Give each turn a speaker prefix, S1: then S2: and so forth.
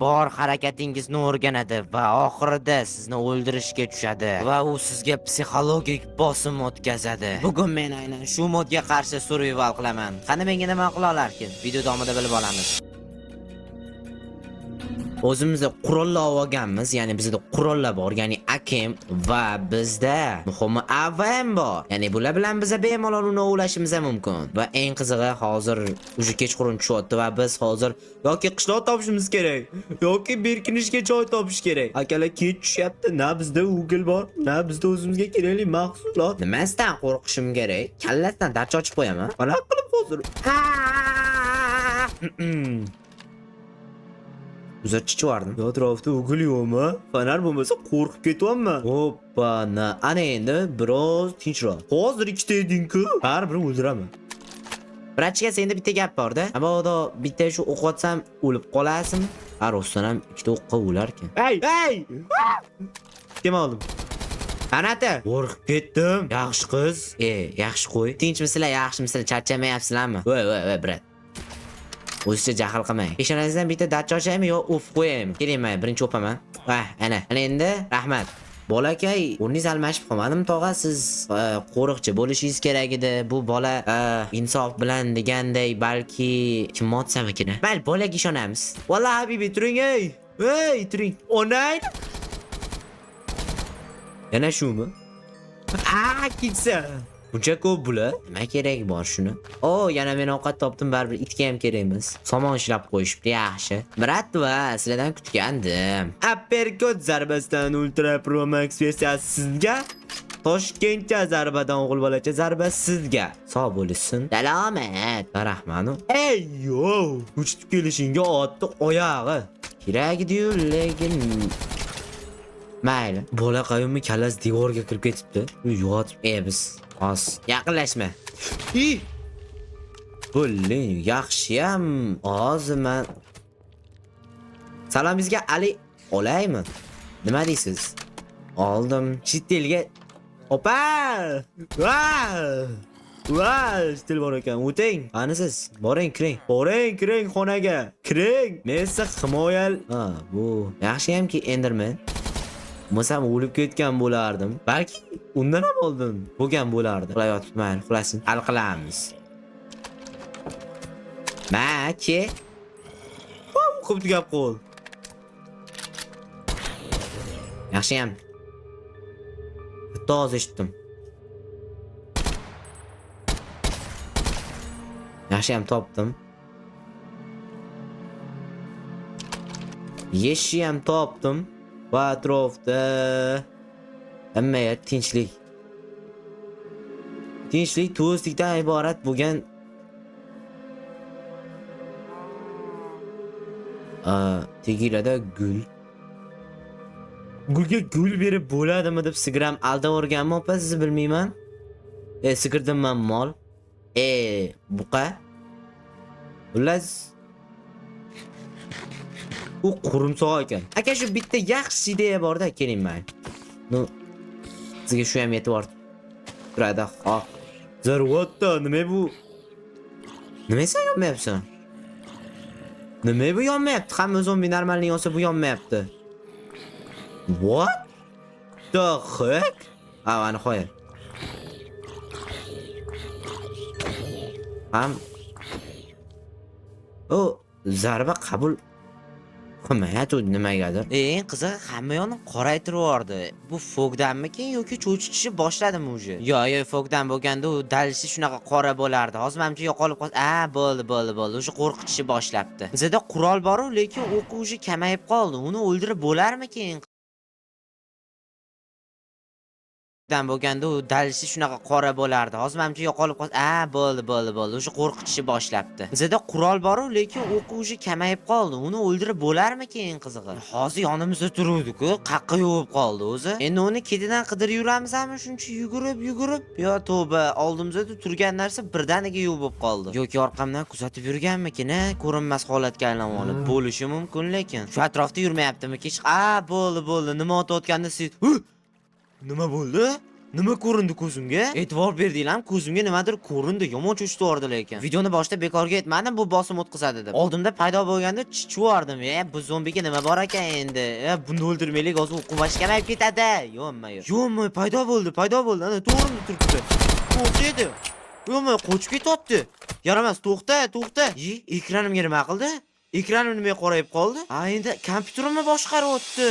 S1: bor harakatingizni o'rganadi va oxirida sizni o'ldirishga tushadi va u sizga psixologik bosim o'tkazadi. Bugun men aynan shu modga qarshi survival qilaman. Qani menga nima qila olarkin? Video davomida bilib olamiz. O'zimizda qurollar olganmiz, ya'ni bizda qurollar bor, ya'ni AKM va bizda muhimi AVM bor. Ya'ni bular bilan biz bemalol uni o'lashimiz mumkin. Va eng qizig'i hozir uje kechqurun tushyapti va biz hozir yoki qishloq topishimiz kerak, yoki berkinishga joy topish kerak. Akalar kech tushyapti. Na bizda Google bor, na bizda o'zimizga kerakli mahsulot. Nimasidan qo'rqishim kerak? Kallasidan darcha ochib qo'yaman. Qana qilib hozir. Uzatchi vardim. Atrofda o'g'il yo'qmi? Fanar bo'lmasa qo'rqib ketyapman. Hoppana. Ana endi biroz tinchroq. Hozir ikkita eding-ku. Baribir o'ldiraman. Brachka, senda bitta gap bor-da. Mabodo bitta shu o'q otsam o'lib qolasizmi? Rostdan ham ikkita o'qqa o'larkan. Hey! Kim oldim? Anata, qo'rqib ketdim. Yaxshi qiz. Yaxshi qo'y. Tinchmisizlar, yaxshimisizlar? Charchamayapsizlarmi? Voy, brat. O'zingizcha jahl qilmang. Peshonangizdan bitta darcha ochaymi yo uf qo'yaymi? Keling, men birinchi o'paman. Ana endi rahmat. Bolakay, o'rningiz almashib qolmadim, tog'a, siz qo'riqchi bo'lishingiz kerak edi. Bu bola insof bilan deganday balki kim otsa-mikin. Mayli, bolaga ishonamiz. Vallahi habibi, turing, ey, turing. Onay. Yana shumi? Ketsa. Buncha ko'p bular. Nima kerak bor shuni? Yana men ovqat topdim, baribir itga ham kerak emas. Somon ishlab qo'yishibdi, yaxshi. Bratva, sizlardan kutgandim. Uppercut zarbasidan Ultra Pro Max versiyasi sizga. Toshkentcha zarbadan o'g'il bolacha zarba sizga. Sog' bo'lsin. Salomat. Rahmanu. Yo, uchib kelishingga otdi oyog'i. Kerakdi-yu, lekin mayli. Bola qayermi kallas devorga kirib ketibdi. Yotib, biz os. Yaqinlashma. Bo'ling, yaxshiyam. Hozir men salomingizga Ali olaymi? Nima deysiz? Oldim. Chitelga. Opa! Stil bor ekan. O'ting. Qani siz? Boring, kiring. Kiring xonaga. Kiring. Men siz himoyal. Bu yaxshiyamki Enderman. Bo'lsam o'lib ketgan bo'lardim. Balki undan ham oldin bo'lgan bo'lardi. Qilayotib mayli, xulasin. Hal qilamiz. Maki. Ko'p gap qo'l. Yaxshiyam. To'z eshitdim. Yaxshiyam topdim. Yeshiyam topdim. Va atrofda hammaga tinchlik. Tinchlik to'slikdan iborat bo'lgan tegilada gul. Gulga gul berib bo'ladimi deb sigiram aldavorganman, opa, sizni bilmayman. Sigirdimman mol. Buqa. Xullas u qurumsoq ekan. Aka, shu bitta yaxshi ideya bor-da, keling men. Sizga shu ham yetib ortib turadi. Zarvatda nima bu? Nima sen yonmayapsan? Nima bu yonmayapti? Hamma zombi normalni yonsa bu yonmayapti. What the heck? Ana qo'y. Zarba qabul qilmayapti nimagadir. Eng qizig'i hamma yoqni qoraytirib yubordi. Bu fogdanmikin yoki cho'chitishni boshladimi uje? Yo'q, fogdan bo'lganda u dalishi shunaqa qora bo'lardi. Hozir menimcha yo'qolib qoldi. Bo'ldi. Uje qo'rqitishni boshlabdi. Bizda qurol bor-ku, lekin o'qi uje kamayib qoldi. Uni o'ldirib bo'larmikin? bo'lganda u dalishi shunaqa qora bo'lardi. Hozir menimcha yo'qolib qoldi. Bo'ldi. Uje qo'rqitishni boshlabdi. Bizda qurol bor-ku, lekin o'qi uje kamayib qoldi. Uni o'ldirib bo'larmikin qizig'i? Hozir yonimizda turuvdi-ku, qaqqa yuvib qoldi o'zi. Endi uni ketidan qidirib yuramizmi? Shuncha yugurib. Yo tavba, oldimizda turgan narsa birdaniga yuvib qoldi. Yoki orqamdan kuzatib yurganmikin, ko'rinmas holatga aylanib olib bo'lishi mumkin, lekin shu atrofda yurmayaptimi? Bo'ldi. Nima o'tayotganda siz Nima bo'ldi? Nima ko'rindi ko'zimga? E'tibor berdinglarmi? Ko'zimga nimadir ko'rindi. Yomon cho'chitib lekin. Videoni boshida bekorga aytmadim, bu bosim o'tkazadi deb. Oldimda paydo bo'lganda chichivardim. Bu zombiga nima bor ekan endi? Buni o'ldirmaylik, hozir o'quvash kamayib ketadi. Yo'qmi? Yo'qmi? Paydo bo'ldi. Ana to'g'rimi turibdi. O'xshaydi. Yo'qmi? Qochib ketyapti. Yaramas, to'xta. Ekranimga nima qildi? Ekranim nimaga qorayib qoldi? Endi kompyuterimni boshqaryapti.